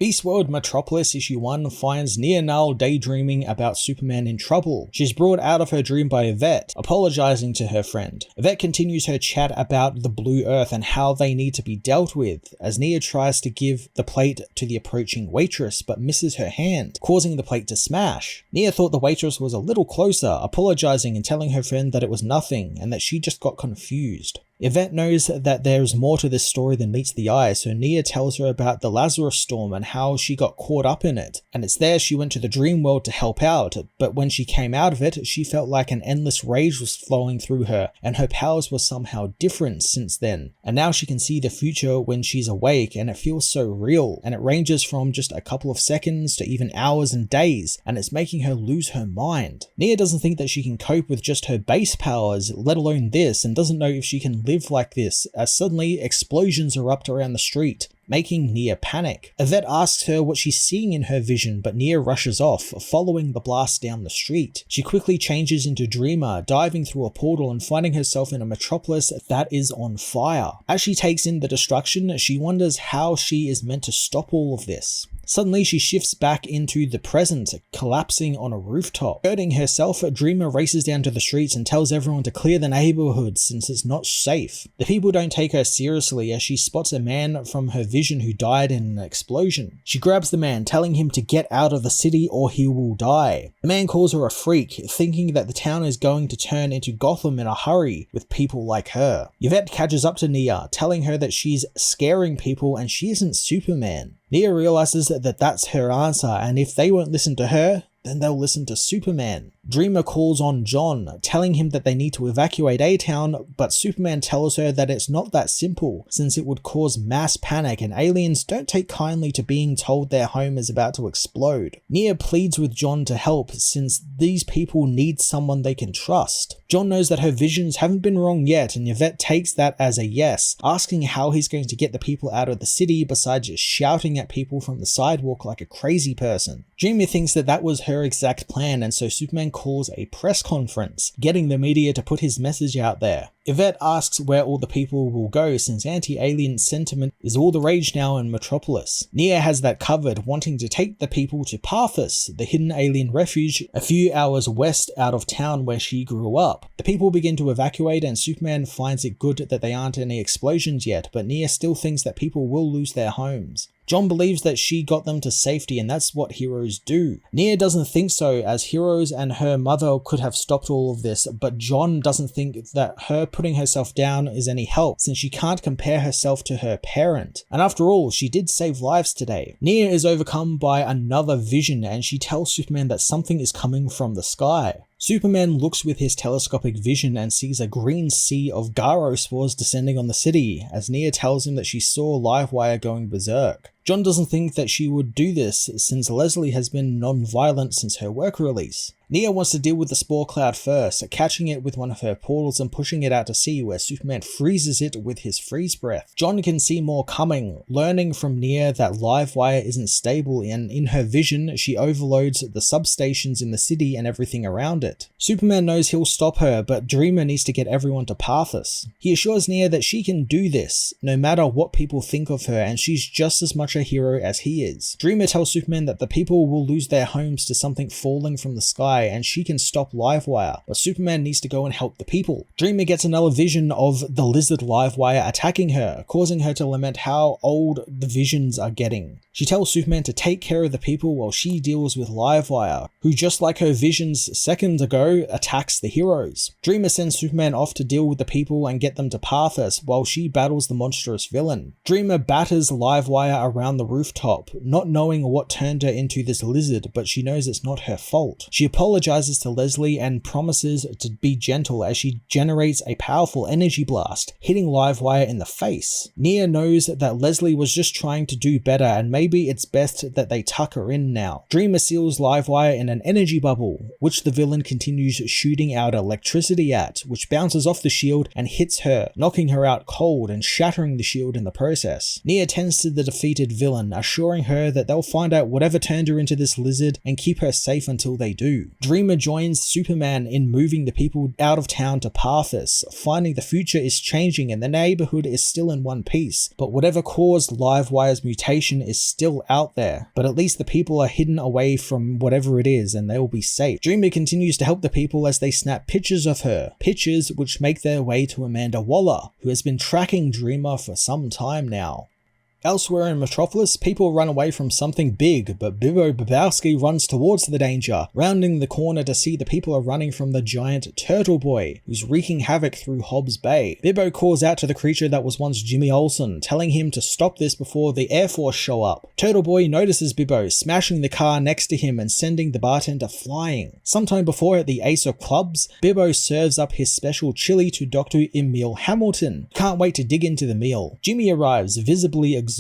Beast World Metropolis issue 1 finds Nia Null daydreaming about Superman in trouble. She's brought out of her dream by Yvette, apologizing to her friend. Yvette continues her chat about the Blue Earth and how they need to be dealt with, as Nia tries to give the plate to the approaching waitress but misses her hand, causing the plate to smash. Nia thought the waitress was a little closer, apologizing and telling her friend that it was nothing and that she just got confused. Yvette knows that there's more to this story than meets the eye, so Nia tells her about the Lazarus Storm and how she got caught up in it. And it's there she went to the dream world to help out, but when she came out of it, she felt like an endless rage was flowing through her, and her powers were somehow different since then. And now she can see the future when she's awake, and it feels so real, and it ranges from just a couple of seconds to even hours and days, and it's making her lose her mind. Nia doesn't think that she can cope with just her base powers, let alone this, and doesn't know if she can live like this, as suddenly explosions erupt around the street, making Nia panic. Yvette asks her what she's seeing in her vision, but Nia rushes off, following the blast down the street. She quickly changes into Dreamer, diving through a portal and finding herself in a metropolis that is on fire. As she takes in the destruction, she wonders how she is meant to stop all of this. Suddenly she shifts back into the present, collapsing on a rooftop. Hurting herself, Dreamer races down to the streets and tells everyone to clear the neighborhood since it's not safe. The people don't take her seriously as she spots a man from her vision who died in an explosion. She grabs the man, telling him to get out of the city or he will die. The man calls her a freak, thinking that the town is going to turn into Gotham in a hurry with people like her. Yvette catches up to Nia, telling her that she's scaring people and she isn't Superman. Nia realizes that that's her answer, and if they won't listen to her, then they'll listen to Superman. Dreamer calls on John, telling him that they need to evacuate A-Town, but Superman tells her that it's not that simple, since it would cause mass panic and aliens don't take kindly to being told their home is about to explode. Nia pleads with John to help, since these people need someone they can trust. John knows that her visions haven't been wrong yet, and Yvette takes that as a yes, asking how he's going to get the people out of the city besides just shouting at people from the sidewalk like a crazy person. Dreamer thinks that that was her exact plan, and so Superman calls a press conference, getting the media to put his message out there. Yvette asks where all the people will go since anti-alien sentiment is all the rage now in Metropolis. Nia has that covered, wanting to take the people to Parthus, the hidden alien refuge a few hours west out of town where she grew up. The people begin to evacuate and Superman finds it good that there aren't any explosions yet, but Nia still thinks that people will lose their homes. John believes that she got them to safety and that's what heroes do. Nia doesn't think so, as heroes and her mother could have stopped all of this, but John doesn't think that her putting herself down is any help since she can't compare herself to her parent. And after all, she did save lives today. Nia is overcome by another vision and she tells Superman that something is coming from the sky. Superman looks with his telescopic vision and sees a green sea of Garo spores descending on the city, as Nia tells him that she saw Livewire going berserk. John doesn't think that she would do this since Leslie has been non-violent since her work release. Nia wants to deal with the spore cloud first, catching it with one of her portals and pushing it out to sea where Superman freezes it with his freeze breath. John can see more coming, learning from Nia that Livewire isn't stable and in her vision she overloads the substations in the city and everything around it. Superman knows he'll stop her, but Dreamer needs to get everyone to Parthus. He assures Nia that she can do this, no matter what people think of her, and she's just as much a hero as he is. Dreamer tells Superman that the people will lose their homes to something falling from the sky and she can stop Livewire, but Superman needs to go and help the people. Dreamer gets another vision of the lizard Livewire attacking her, causing her to lament how old the visions are getting. She tells Superman to take care of the people while she deals with Livewire, who just like her visions seconds ago attacks the heroes. Dreamer sends Superman off to deal with the people and get them to Parthus while she battles the monstrous villain. Dreamer batters Livewire around the rooftop, not knowing what turned her into this lizard, but she knows it's not her fault. She apologizes to Leslie and promises to be gentle as she generates a powerful energy blast, hitting Livewire in the face. Nia knows that Leslie was just trying to do better and maybe it's best that they tuck her in now. Dreamer seals Livewire in an energy bubble, which the villain continues shooting out electricity at, which bounces off the shield and hits her, knocking her out cold and shattering the shield in the process. Nia tends to the defeated villain, assuring her that they'll find out whatever turned her into this lizard and keep her safe until they do. Dreamer joins Superman in moving the people out of town to Parthus, finding the future is changing and the neighborhood is still in one piece, but whatever caused Livewire's mutation is still out there, but at least the people are hidden away from whatever it is and they will be safe. Dreamer continues to help the people as they snap pictures of her, pictures which make their way to Amanda Waller, who has been tracking Dreamer for some time now. Elsewhere in Metropolis, people run away from something big, but Bibbo Babowski runs towards the danger, rounding the corner to see the people are running from the giant Turtle Boy, who's wreaking havoc through Hobbs Bay. Bibbo calls out to the creature that was once Jimmy Olsen, telling him to stop this before the Air Force show up. Turtle Boy notices Bibbo, smashing the car next to him and sending the bartender flying. Sometime before at the Ace of Clubs, Bibbo serves up his special chili to Dr. Emil Hamilton. Can't wait to dig into the meal. Jimmy arrives, visibly exhausted.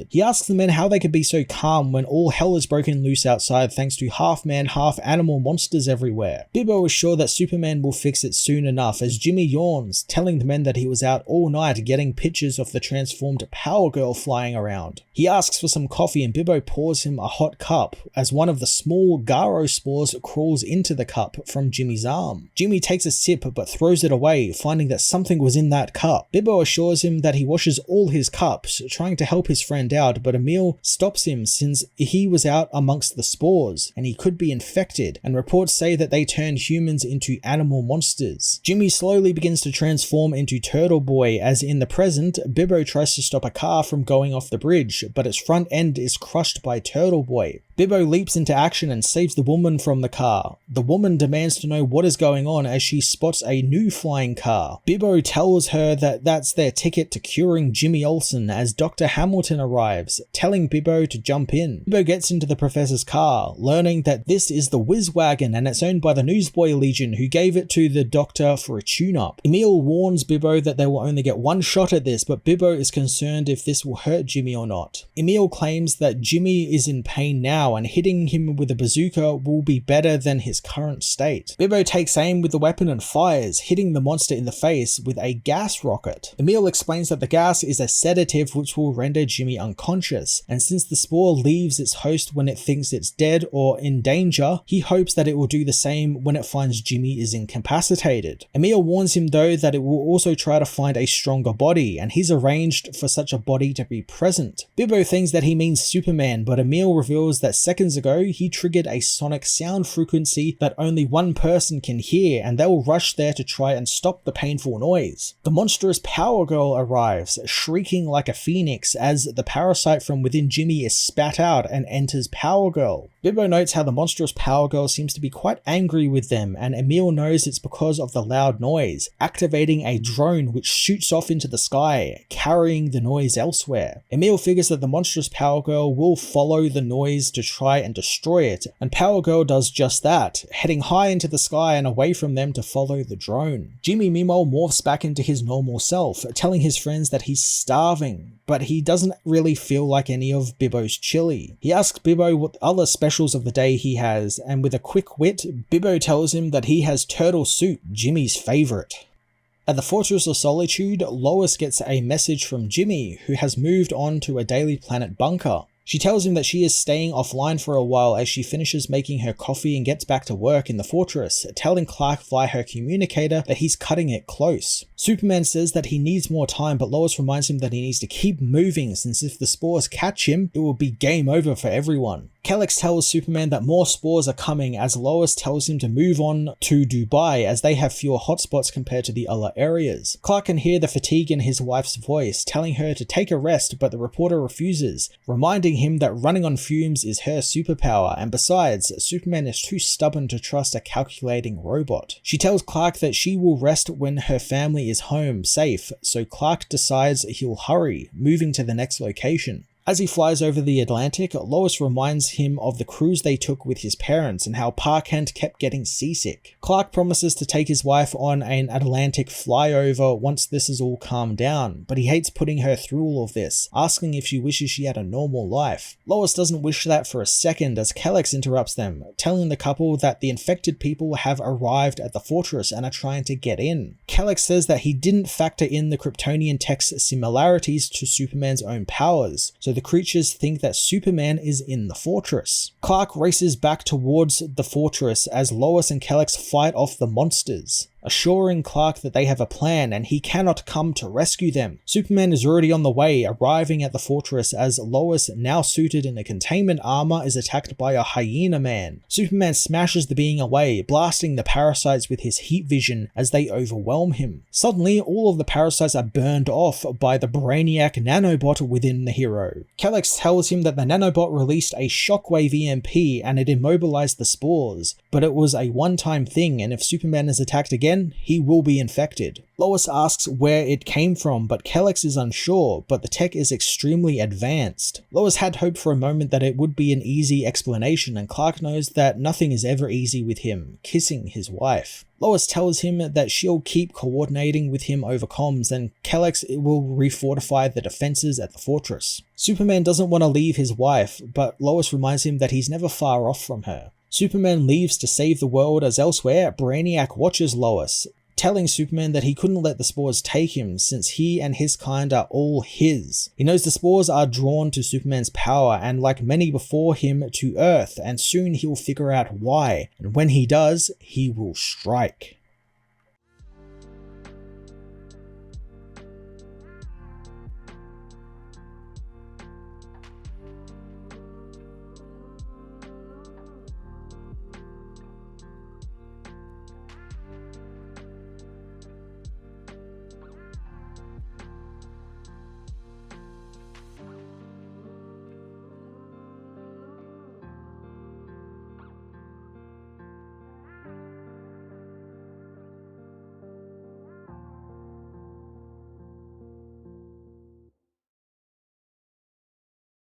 He asks the men how they could be so calm when all hell is broken loose outside thanks to half-man, half-animal monsters everywhere. Bibbo is sure that Superman will fix it soon enough as Jimmy yawns, telling the men that he was out all night getting pictures of the transformed Power Girl flying around. He asks for some coffee and Bibbo pours him a hot cup as one of the small Garo spores crawls into the cup from Jimmy's arm. Jimmy takes a sip but throws it away, finding that something was in that cup. Bibbo assures him that he washes all his cups, trying to help his friend out, but Emil stops him since he was out amongst the spores and he could be infected, and reports say that they turn humans into animal monsters. Jimmy slowly begins to transform into Turtle Boy as in the present, Bibbo tries to stop a car from going off the bridge, but its front end is crushed by Turtle Boy. Bibbo leaps into action and saves the woman from the car. The woman demands to know what is going on as she spots a new flying car. Bibbo tells her that that's their ticket to curing Jimmy Olsen as Dr. Hamilton arrives, telling Bibbo to jump in. Bibbo gets into the professor's car, learning that this is the Whiz Wagon and it's owned by the Newsboy Legion who gave it to the doctor for a tune-up. Emil warns Bibbo that they will only get one shot at this, but Bibbo is concerned if this will hurt Jimmy or not. Emil claims that Jimmy is in pain now and hitting him with a bazooka will be better than his current state. Bibbo takes aim with the weapon and fires, hitting the monster in the face with a gas rocket. Emil explains that the gas is a sedative which will render Jimmy unconscious, and since the spore leaves its host when it thinks it's dead or in danger, he hopes that it will do the same when it finds Jimmy is incapacitated. Emil warns him though that it will also try to find a stronger body, and he's arranged for such a body to be present. Bibbo thinks that he means Superman, but Emil reveals that seconds ago he triggered a sonic sound frequency that only one person can hear, and they will rush there to try and stop the painful noise. The monstrous Power Girl arrives, shrieking like a phoenix as the parasite from within Jimmy is spat out and enters Power Girl. Bibbo notes how the monstrous Power Girl seems to be quite angry with them, and Emil knows it's because of the loud noise, activating a drone which shoots off into the sky, carrying the noise elsewhere. Emil figures that the monstrous Power Girl will follow the noise to try and destroy it, and Power Girl does just that, heading high into the sky and away from them to follow the drone. Jimmy meanwhile morphs back into his normal self, telling his friends that he's starving, but he doesn't really feel like any of Bibbo's chili. He asks Bibbo what other specials of the day he has, and with a quick wit, Bibbo tells him that he has turtle soup, Jimmy's favorite. At the Fortress of Solitude, Lois gets a message from Jimmy, who has moved on to a Daily Planet bunker. She tells him that she is staying offline for a while as she finishes making her coffee and gets back to work in the fortress, telling Clark via her communicator that he's cutting it close. Superman says that he needs more time, but Lois reminds him that he needs to keep moving since if the spores catch him, it will be game over for everyone. Kellex tells Superman that more spores are coming as Lois tells him to move on to Dubai as they have fewer hotspots compared to the other areas. Clark can hear the fatigue in his wife's voice, telling her to take a rest, but the reporter refuses, reminding him that running on fumes is her superpower, and besides, Superman is too stubborn to trust a calculating robot. She tells Clark that she will rest when her family is home safe, so Clark decides he'll hurry, moving to the next location. As he flies over the Atlantic, Lois reminds him of the cruise they took with his parents and how Pa Kent kept getting seasick. Clark promises to take his wife on an Atlantic flyover once this is all calmed down, but he hates putting her through all of this, asking if she wishes she had a normal life. Lois doesn't wish that for a second as Kellex interrupts them, telling the couple that the infected people have arrived at the fortress and are trying to get in. Kellex says that he didn't factor in the Kryptonian tech's similarities to Superman's own powers, so the creatures think that Superman is in the fortress. Clark races back towards the fortress as Lois and Kellex fight off the monsters. assuring Clark that they have a plan and he cannot come to rescue them. Superman is already on the way, arriving at the fortress as Lois, now suited in a containment armor, is attacked by a hyena man. Superman smashes the being away, blasting the parasites with his heat vision as they overwhelm him. Suddenly, all of the parasites are burned off by the Brainiac nanobot within the hero. Kelex tells him that the nanobot released a shockwave EMP and it immobilized the spores, but it was a one-time thing, and if Superman is attacked again, he will be infected. Lois asks where it came from, but Kelex is unsure, but the tech is extremely advanced. Lois had hoped for a moment that it would be an easy explanation, and Clark knows that nothing is ever easy with him, kissing his wife. Lois tells him that she'll keep coordinating with him over comms, and Kelex will refortify the defenses at the fortress. Superman doesn't want to leave his wife, but Lois reminds him that he's never far off from her. Superman leaves to save the world as elsewhere, Brainiac watches Lois, telling Superman that he couldn't let the spores take him since he and his kind are all his. He knows the spores are drawn to Superman's power and, like many before him, to Earth, and soon he'll figure out why, and when he does, he will strike.